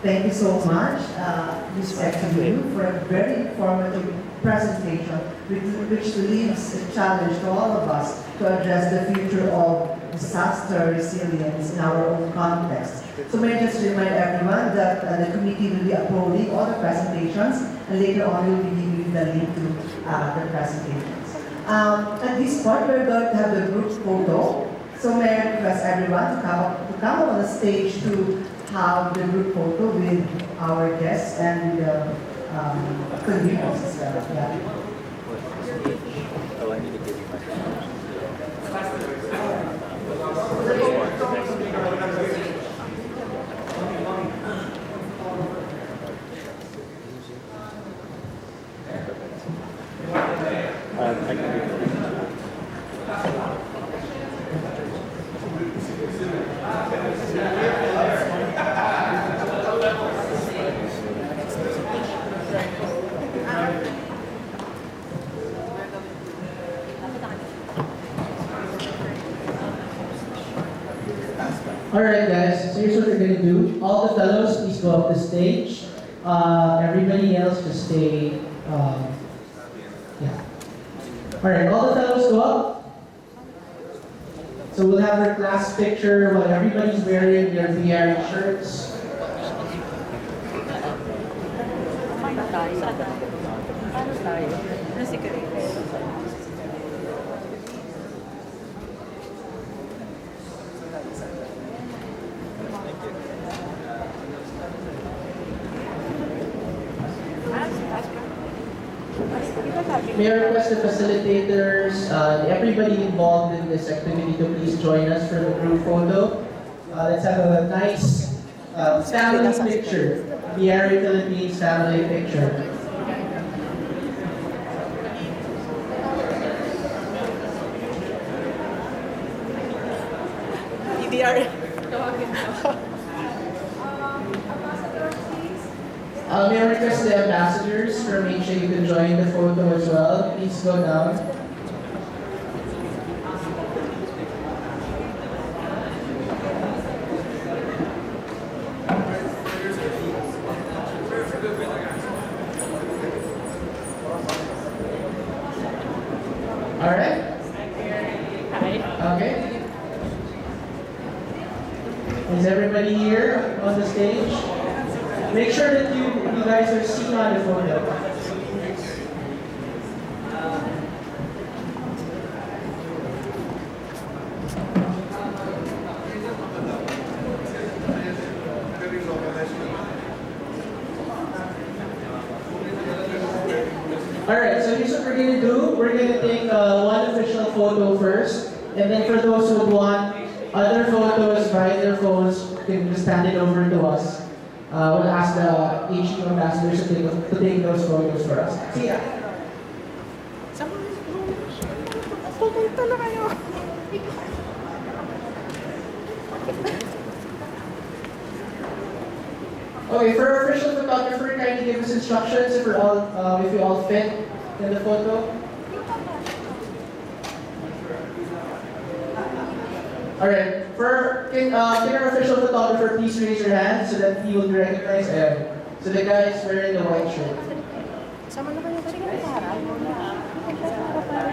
thank you so much, respect to you, for a very informative presentation, which leaves a challenge to all of us to address the future of disaster resilience in our own context. So may I just remind everyone that the committee will be uploading all the presentations, and later on we'll be giving the link to the presentations. At this point, we're going to have the group photo. So may I request everyone to come on the stage to have the group photo with our guests and conveners as well. Yeah. Oh, I need to give you my phone. I can do it. Alright guys, so here's what we're gonna do. All the fellows, please go up the stage. Everybody else just stay, yeah. Alright, all the fellows go up. So we'll have our class picture while everybody's wearing their BIARI shirts. May I request the facilitators, everybody involved in this activity to please join us for the group photo. Let's have a nice family picture. BIARI Philippines family picture. BIARI. May I request the ambassadors from HA to join the photo as well. Please go down. Alright? Hi. Okay. Is everybody here on the stage? Make sure that you guys are seen on the photo. Alright, so here's what we're going to do. We're going to take one official photo first, and then for those who want other photos by their phones, you can just hand it over to us. We'll ask the HE ambassadors to take those photos for us. See ya. Pupunta na kayo. Okay, for our official photographer, kindly give us instructions if you all fit in the photo. Alright, can our official photographer please raise your hand so that he will be recognized? So the guys wearing the white shirt. Sama na kayo. Balik ka para.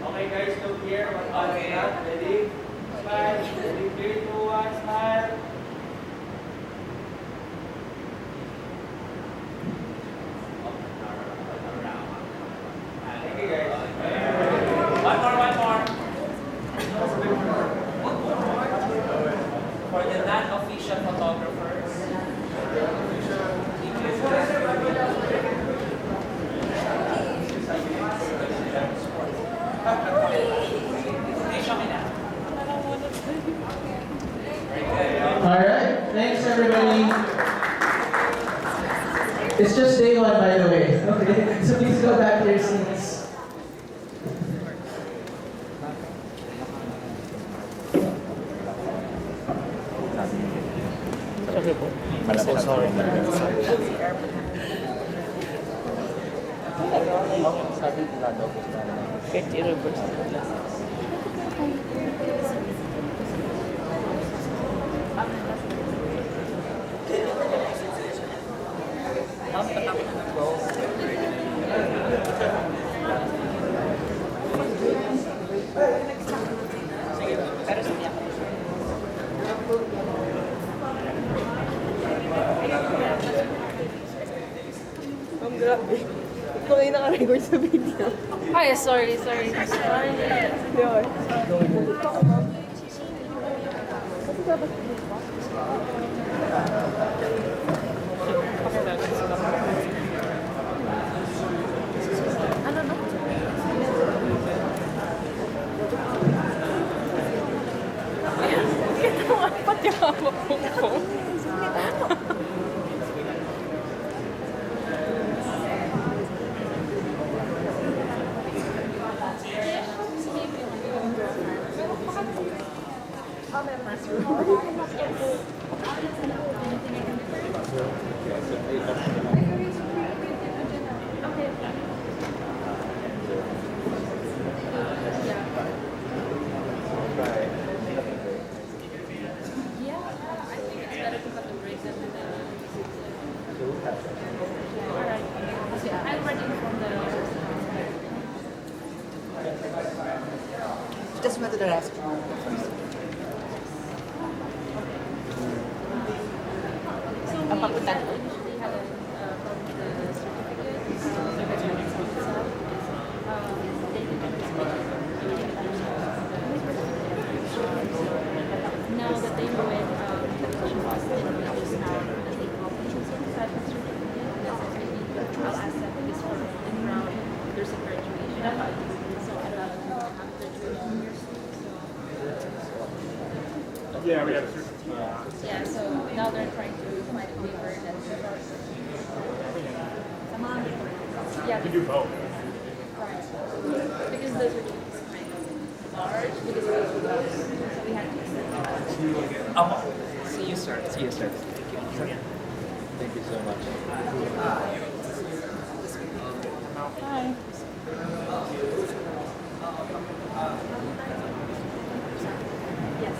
Okay guys, look here. Okay, ready? Smile. 3, 2, 1, smile. Thank you guys. One more. For the non-official photographers. Alright, thanks everybody. It's just day one, by the way. Okay, so please go back to your seats. Ang grabe. Ito kayo naka-record sa video. Ay, sorry. Yun. Ano na? Ito nga, pati hawak ko. Just went to the restroom. Ang papunta ko. Now that they know it, she was in the house now, and they call me. I'll ask them this for in round. There's a graduation. So I love to have graduation years. Yeah, we have a Yeah, so now they're trying to find a waiver that yeah, We do both. right. Because those were kind of large because those were those, so we had to extend. See you, sir. Thank you so much. Hi. Yes.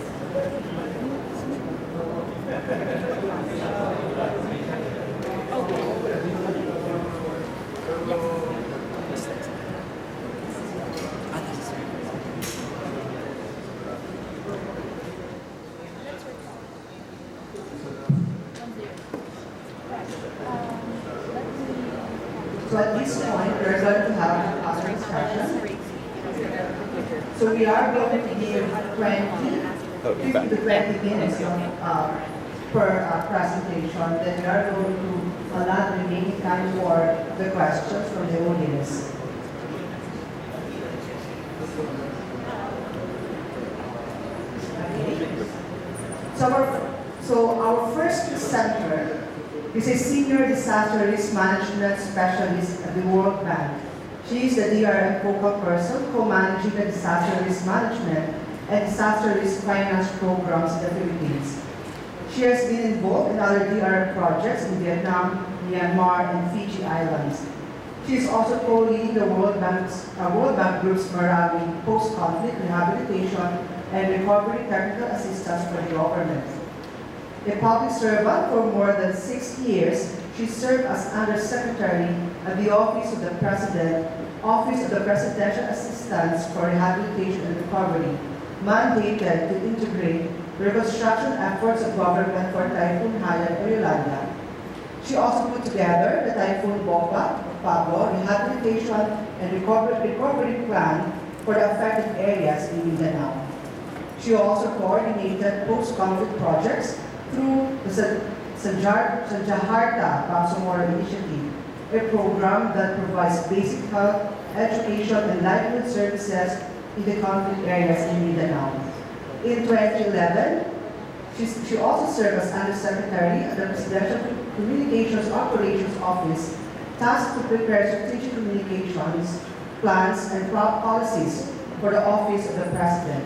So at this point, we're going to have a discussion. So we are going to give 15 to 20 minutes per presentation. Then we are going to allow the remaining time for the questions from the audience. Okay. So our first presenter is a senior disaster risk management specialist at the World Bank. She is the DRM focal person co-managing the disaster risk management and disaster risk finance programs in the Philippines. She has been involved in other DRM projects in Vietnam, Myanmar, and Fiji Islands. She is also co-leading the World Bank Group's Marawi post-conflict rehabilitation and recovery technical assistance for the government. A public servant for more than 6 years, she served as Undersecretary at the Office of the Presidential Assistance for Rehabilitation and Recovery, mandated to integrate the reconstruction efforts of government for Typhoon Haiyan or Yolanda. She also put together the Typhoon Pablo rehabilitation and recovery plan for the affected areas in Mindanao. She also coordinated post-conflict projects through the Sajaharta Bangsamoro Initiative, a program that provides basic health, education, and livelihood services in the conflict areas in Mindanao. In 2011, she also served as Undersecretary at the Presidential Communications Operations Office, tasked to prepare strategic communications, plans, and policies for the Office of the President.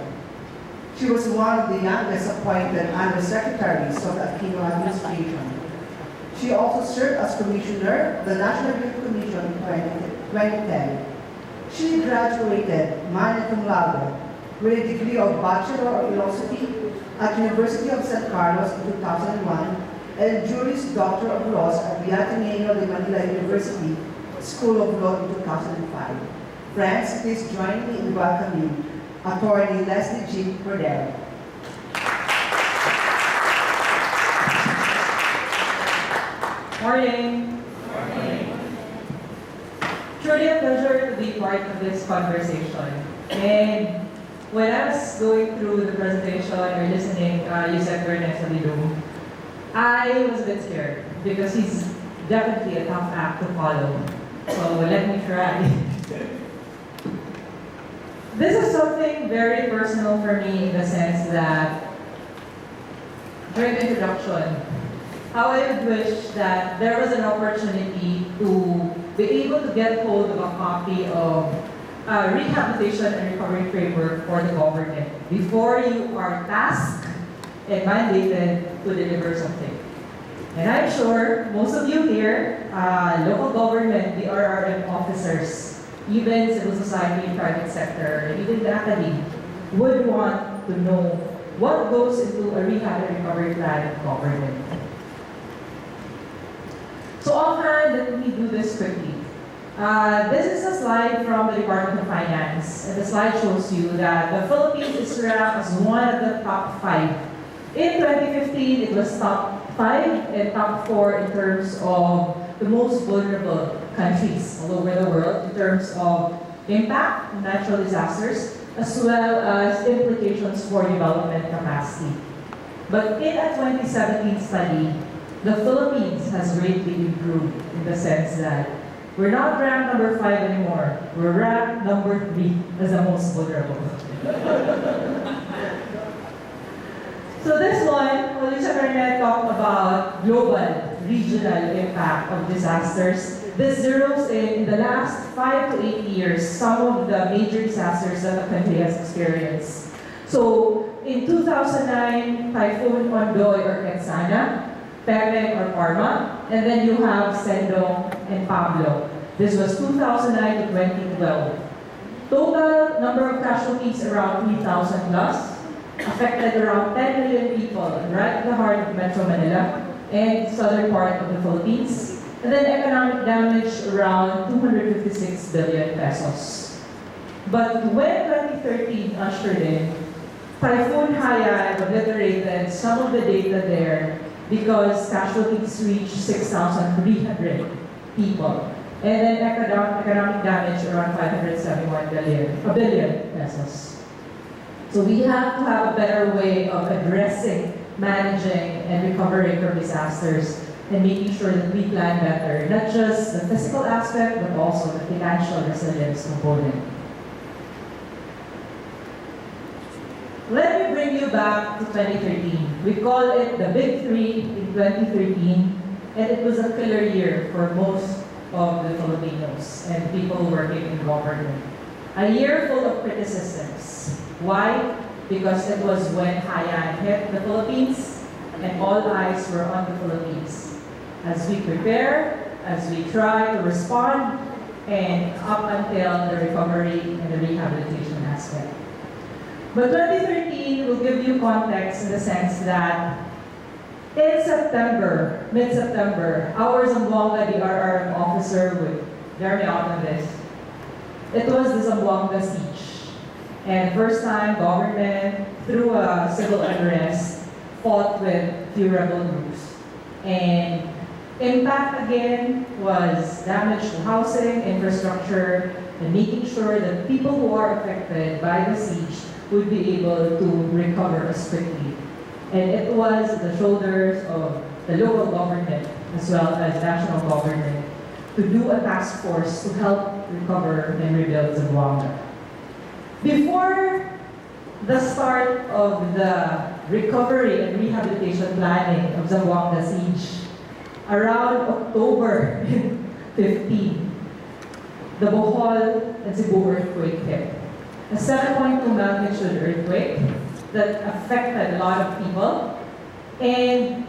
She was one of the youngest appointed Undersecretaries of the Aquino administration. She also served as Commissioner of the National Youth Commission in 2010. She graduated magna cum laude with a degree of Bachelor of Philosophy at University of San Carlos in 2001 and Juris Doctor of Laws at the Ateneo de Manila University School of Law in 2005. Friends, please join me in welcoming Attorney Lesley G. Cordero. Morning. Truly a pleasure to be part of this conversation. And when I was going through the presentation or listening, you said Ernest Alilu, I was a bit scared because he's definitely a tough act to follow. So let me try. This is something very personal for me in the sense that during the introduction, how I would wish that there was an opportunity to be able to get hold of a copy of Rehabilitation and Recovery Framework for the government before you are tasked and mandated to deliver something. And I'm sure most of you here, local government, the RRM officers, even civil society, private sector, and even the academy, would want to know what goes into a rehab and recovery plan of government. So offhand, let me do this quickly. This is a slide from the Department of Finance, and the slide shows you that the Philippines is ranked as one of the top 5. In 2015, it was top 5 and top 4 in terms of the most vulnerable countries all over the world in terms of impact of natural disasters as well as implications for development capacity. But in a 2017 study, the Philippines has greatly improved in the sense that we're not ranked number 5 anymore. We're ranked number 3 as the most vulnerable. So this one, Melissa Burnett talked about global, regional impact of disasters. This zeroes in the last 5 to 8 years, some of the major disasters that the country has experienced. So in 2009, Typhoon Ondoy or Quetzana, Peme or Parma, and then you have Sendong and Pablo. This was 2009 to 2012. Total number of casualties around 3,000 plus, affected around 10 million people right in the heart of Metro Manila and southern part of the Philippines. And then economic damage around 256 billion pesos. But when 2013 ushered in, Typhoon Haiyan obliterated some of the data there because casualties reached 6,300 people. And then economic damage around 571 billion pesos. So we have to have a better way of addressing, managing, and recovering from disasters and making sure that we plan better, not just the physical aspect, but also the financial resilience component. Let me bring you back to 2013. We call it the Big Three in 2013, and it was a killer year for most of the Filipinos and people working in government. A year full of criticisms. Why? Because it was when Haiyan hit the Philippines and all eyes were on the Philippines. As we prepare, as we try to respond, and up until the recovery and the rehabilitation aspect. But 2013 will give you context in the sense that in September, mid-September, our Zamboanga DRR officer would bear me out on this. It was the Zamboanga siege. And first time government, through a civil unrest, fought with few rebel groups. And impact again was damage to housing, infrastructure, and making sure that people who are affected by the siege would be able to recover as quickly. And it was the shoulders of the local government as well as national government to do a task force to help recover and rebuild Zamboanga. Before the start of the recovery and rehabilitation planning of Zamboanga siege, around October 15, the Bohol and Cebu earthquake hit. A 7.2 magnitude earthquake that affected a lot of people, and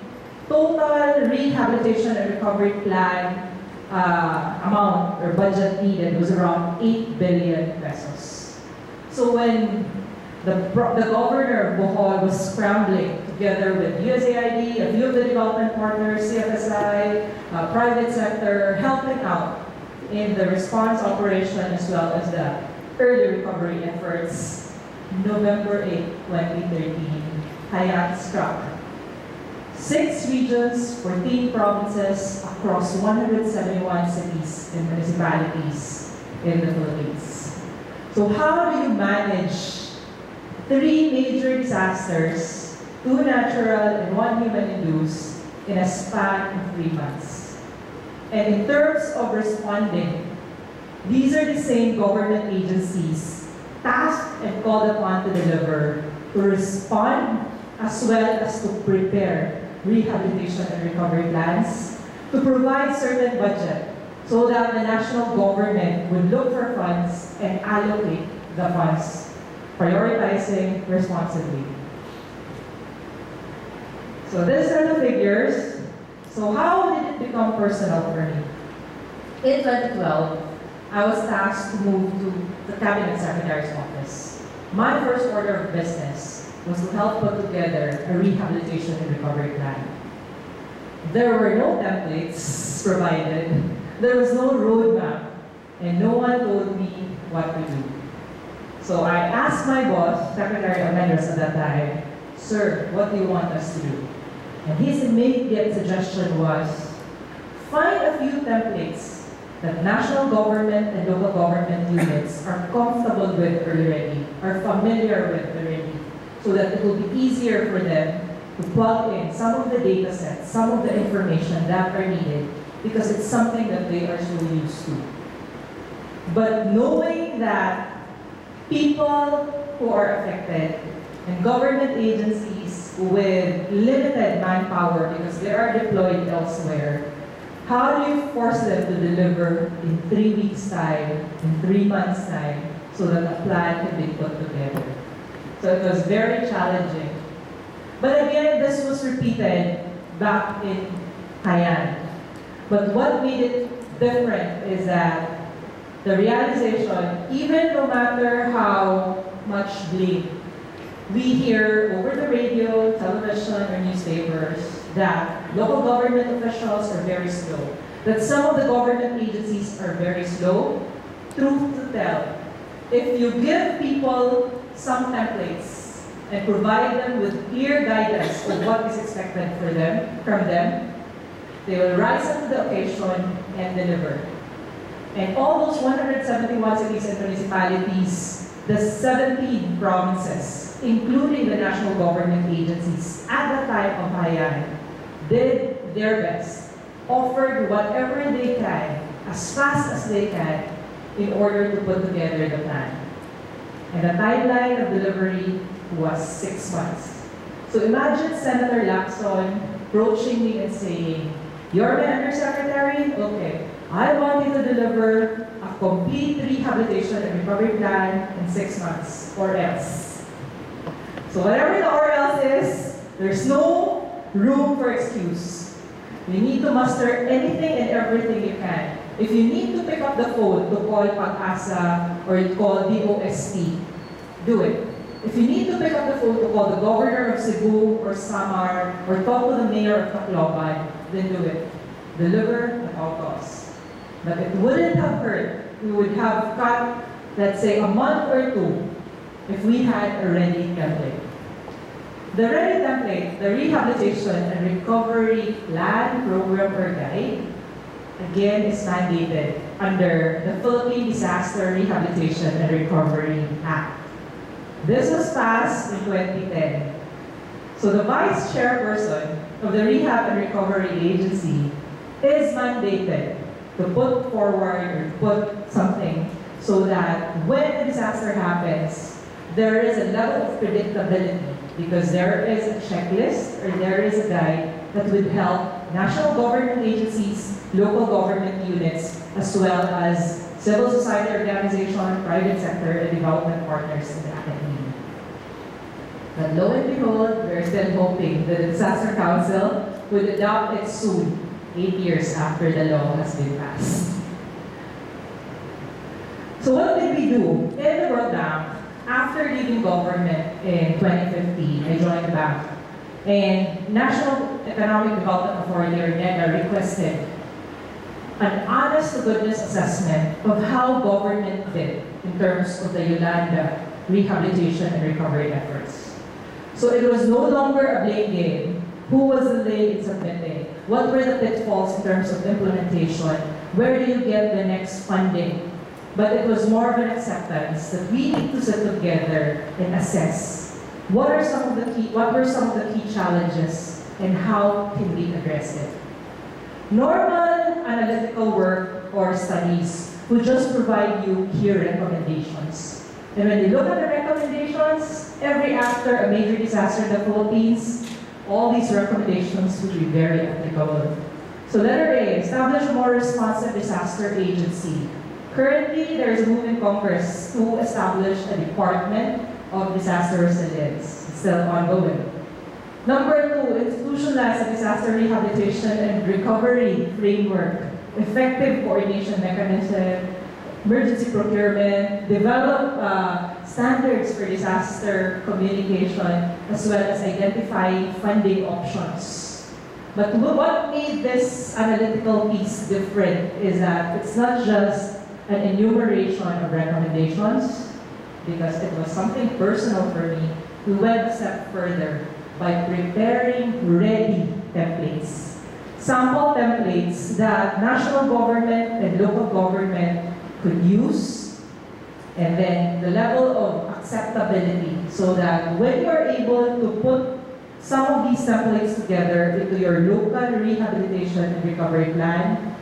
total rehabilitation and recovery plan amount or budget needed was around 8 billion pesos. So when the governor of Bohol was scrambling together with USAID, a few of the development partners, CFSI, private sector, helping out in the response operation as well as the early recovery efforts, November 8, 2013, Haiyan struck. 6 regions, 14 provinces across 171 cities and municipalities in the Philippines. So how do you manage 3 major disasters, 2 natural and 1 human-induced, in a span of 3 months? And in terms of responding, these are the same government agencies tasked and called upon to deliver, to respond, as well as to prepare rehabilitation and recovery plans, to provide certain budget so that the national government would look for funds and allocate the funds, prioritizing responsibly. So these are the figures. So how did it become personal for me? In 2012, I was tasked to move to the Cabinet Secretary's office. My first order of business was to help put together a rehabilitation and recovery plan. There were no templates provided, there was no roadmap, and no one told me what to do. So I asked my boss, Secretary Almendras at that time, "Sir, what do you want us to do?" And his immediate suggestion was, find a few templates that national government and local government units are comfortable with already, are familiar with already, so that it will be easier for them to plug in some of the data sets, some of the information that are needed, because it's something that they are so used to. But knowing that people who are affected and government agencies with limited manpower because they are deployed elsewhere, how do you force them to deliver in 3 weeks' time, in 3 months' time, so that a plan can be put together? So it was very challenging. But again, this was repeated back in Haiyan. But what made it different is that the realization, even no matter how much blame we hear over the radio, television, or newspapers, that local government officials are very slow, that some of the government agencies are very slow. Truth to tell, if you give people some templates and provide them with clear guidance of what is expected from them, they will rise up to the occasion and deliver. And all those 171 cities and municipalities, the 17 provinces, including the national government agencies at the time of Haiyan, did their best, offered whatever they can, as fast as they can, in order to put together the plan. And the timeline of delivery was 6 months. So imagine Senator Lacson approaching me and saying, "You're my undersecretary? Okay. I want you to deliver a complete rehabilitation and recovery plan in 6 months, or else." So whatever the or else is, there's no room for excuse. You need to muster anything and everything you can. If you need to pick up the phone to call Pag-asa or call DOST, do it. If you need to pick up the phone to call the governor of Cebu or Samar or talk to the mayor of Tacloban, then do it. Deliver at all costs. But it wouldn't have hurt. We would have cut, let's say, a month or 2 if we had a ready template. The ready template, the Rehabilitation and Recovery Plan, Program, or Guide, again, is mandated under the Philippine Disaster Rehabilitation and Recovery Act. This was passed in 2010. So the vice chairperson of the Rehab and Recovery Agency is mandated to put forward or put something so that when a disaster happens, there is a level of predictability because there is a checklist or there is a guide that would help national government agencies, local government units, as well as civil society organizations, private sector, and development partners in the academia. But lo and behold, we're still hoping that the Disaster Council would adopt it soon, 8 years after the law has been passed. So what did we do? In the World Bank, after leaving government in 2015, I joined the bank. And National Economic Development Authority, or NEDA, requested an honest-to-goodness assessment of how government did in terms of the Yolanda rehabilitation and recovery efforts. So it was no longer a blame game. Who was delayed in submitting? What were the pitfalls in terms of implementation? Where do you get the next funding? But it was more of an acceptance that we need to sit together and assess what were some of the key challenges and how can we address it. Normal analytical work or studies would just provide you key recommendations. And when you look at the recommendations, every after a major disaster in the Philippines, all these recommendations would be very applicable. So letter A, establish a more responsive disaster agency. Currently, there is a move in Congress to establish a Department of Disaster Resilience. It's still ongoing. Number 2, institutionalize a disaster rehabilitation and recovery framework, effective coordination mechanism, emergency procurement, develop standards for disaster communication, as well as identifying funding options. But what made this analytical piece different is that it's not just an enumeration of recommendations, because it was something personal for me. We went a step further by preparing ready templates. Sample templates that national government and local government could use, and then the level of acceptability so that when you're able to put some of these templates together into your local rehabilitation and recovery plan,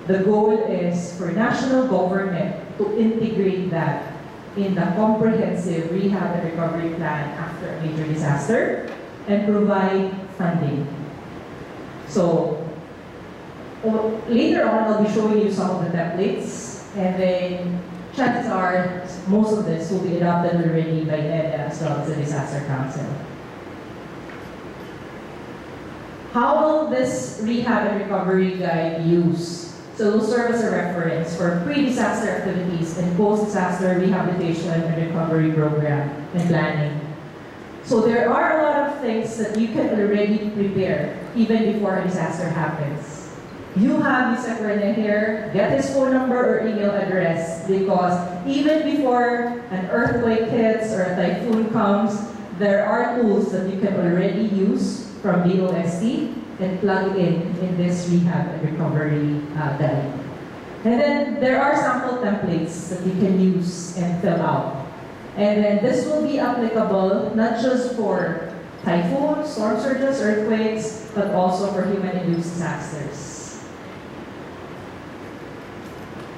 the goal is for national government to integrate that in the comprehensive rehab and recovery plan after a major disaster and provide funding. So later on, I'll be showing you some of the templates, and then chances are most of this will be adopted already by NEDA as well as the Disaster Council. How will this rehab and recovery guide be used? So it will serve as a reference for pre-disaster activities and post-disaster rehabilitation and recovery program and planning. So there are a lot of things that you can already prepare even before a disaster happens. You have Mr. Cordero here, get his phone number or email address, because even before an earthquake hits or a typhoon comes, there are tools that you can already use from DOST and plug in this rehab and recovery guide. And then there are sample templates that you can use and fill out. And then this will be applicable not just for typhoons, storm surges, earthquakes, but also for human-induced disasters.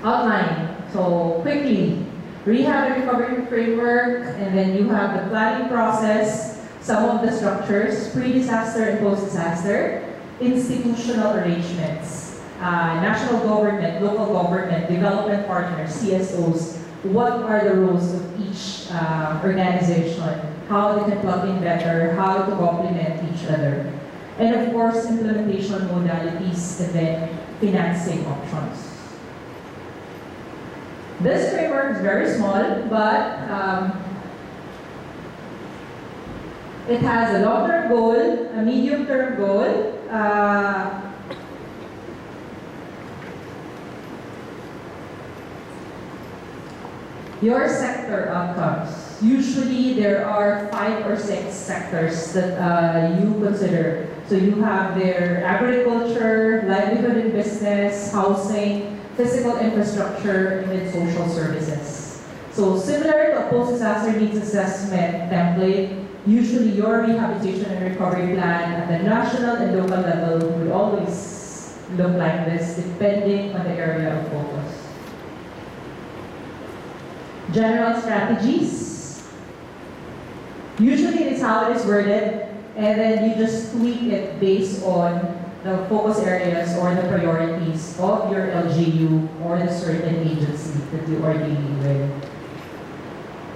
Outline. So quickly, rehab and recovery framework, and then you have the planning process, some of the structures, pre-disaster and post-disaster, institutional arrangements, national government, local government, development partners, CSOs, what are the roles of each organization, how they can plug in better, how to complement each other. And of course, implementation modalities and then financing options. This framework is very small, but it has a long-term goal, a medium-term goal, your sector outcomes. Usually, there are 5 or 6 sectors that you consider. So you have their agriculture, livelihood and business, housing, physical infrastructure, and then social services. So similar to a post-disaster needs assessment template, usually your rehabilitation and recovery plan at the national and local level will always look like this depending on the area of focus. General strategies. Usually it's how it is worded, and then you just tweak it based on the focus areas or the priorities of your LGU or the certain agency that you are dealing with.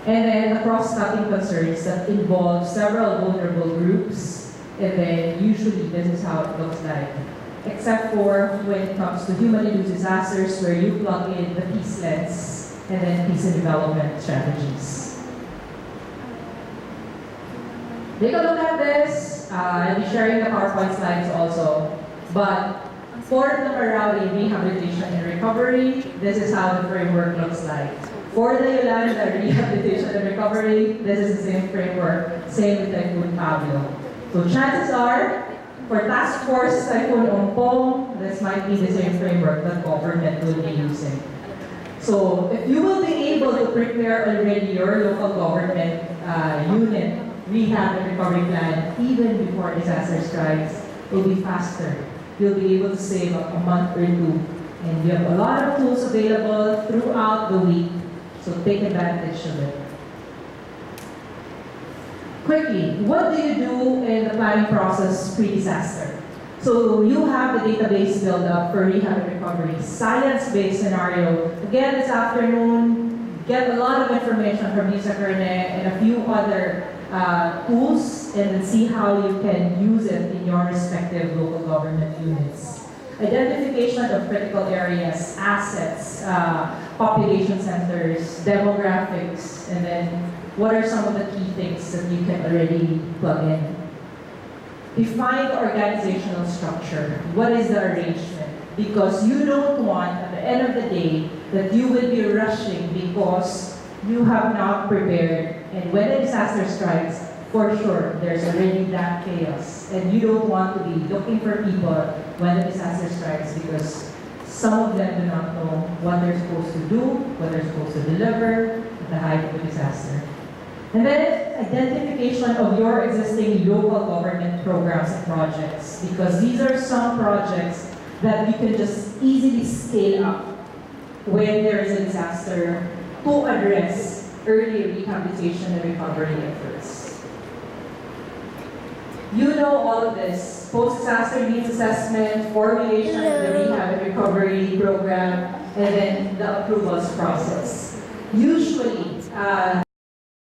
And then the cross-cutting concerns that involve several vulnerable groups, and then usually this is how it looks like. Except for when it comes to human-induced disasters where you plug in the peace lens and then peace and development strategies. Take a look at this. I'll be sharing the PowerPoint slides also. But for the Marawi rehabilitation and recovery, this is how the framework looks like. For the Yolanda rehabilitation and recovery, this is the same framework, same with Typhoon Pablo. So chances are, for Task Force Typhoon Ompong, this might be the same framework that government will be using. So if you will be able to prepare already your local government unit rehab and recovery plan even before disaster strikes, it will be faster. You'll be able to save up a month or 2. And you have a lot of tools available throughout the week, so take advantage of it. Quickly, what do you do in the planning process pre-disaster? So you have the database built up for rehab and recovery, science-based scenario. Again, this afternoon, get a lot of information from Lisa Kerne and a few other tools, and then see how you can use it in your respective local government units. Identification of critical areas, assets, population centers, demographics, and then what are some of the key things that you can already plug in. Define the organizational structure. What is the arrangement? Because you don't want, at the end of the day, that you will be rushing because you have not prepared. And when a disaster strikes, for sure, there's already that chaos. And you don't want to be looking for people when a disaster strikes because some of them do not know what they're supposed to do, what they're supposed to deliver at the height of a disaster. And then identification of your existing local government programs and projects, because these are some projects that you can just easily scale up when there is a disaster to address early rehabilitation and recovery efforts. You know all of this. Post-disaster needs assessment, formulation of the rehab and recovery program, and then the approvals process. Usually,